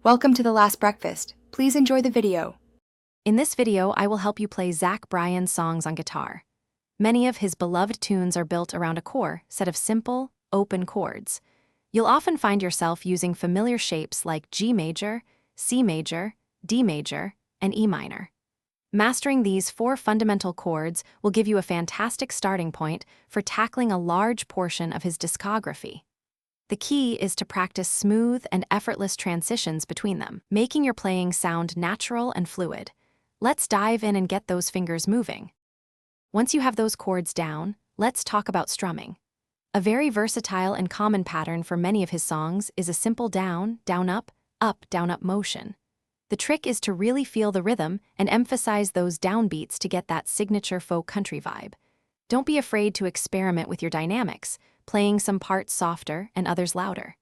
Welcome to The Last Breakfast. Please enjoy the video. In this video, I will help you play Zach Bryan's songs on guitar. Many of his beloved tunes are built around a core set of simple, open chords. You'll often find yourself using familiar shapes like G major, C major, D major, and E minor. Mastering these four fundamental chords will give you a fantastic starting point for tackling a large portion of his discography. The key is to practice smooth and effortless transitions between them, making your playing sound natural and fluid. Let's dive in and get those fingers moving. Once you have those chords down, let's talk about strumming. A very versatile and common pattern for many of his songs is a simple down, down, up motion. The trick is to really feel the rhythm and emphasize those downbeats to get that signature folk country vibe. Don't be afraid to experiment with your dynamics, playing some parts softer and others louder.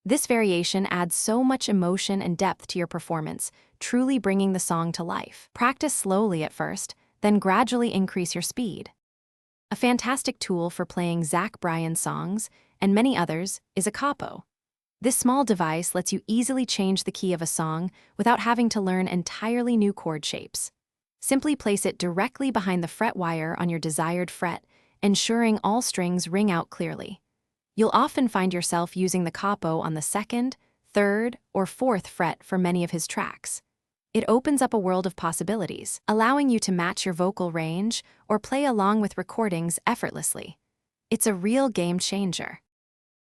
This variation adds so much emotion and depth to your performance, truly bringing the song to life. Practice slowly at first, then gradually increase your speed. A fantastic tool for playing Zach Bryan songs, and many others, is a capo. This small device lets you easily change the key of a song without having to learn entirely new chord shapes. Simply place it directly behind the fret wire on your desired fret, ensuring all strings ring out clearly. You'll often find yourself using the capo on the second, third, or fourth fret for many of his tracks. It opens up a world of possibilities, allowing you to match your vocal range or play along with recordings effortlessly. It's a real game changer.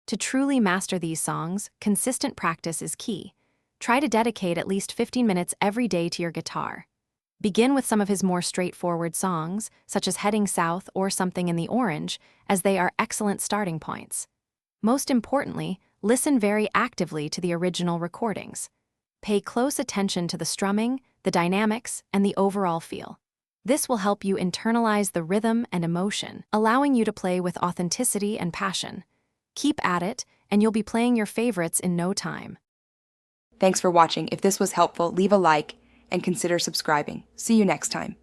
To truly master these songs, consistent practice is key. Try to dedicate at least 15 minutes every day to your guitar. Begin with some of his more straightforward songs, such as Heading South or Something in the Orange, as they are excellent starting points. Most importantly, listen very actively to the original recordings. Pay close attention to the strumming, the dynamics, and the overall feel. This will help you internalize the rhythm and emotion, allowing you to play with authenticity and passion. Keep at it, and you'll be playing your favorites in no time. Thanks for watching. If this was helpful, leave a like and consider subscribing. See you next time.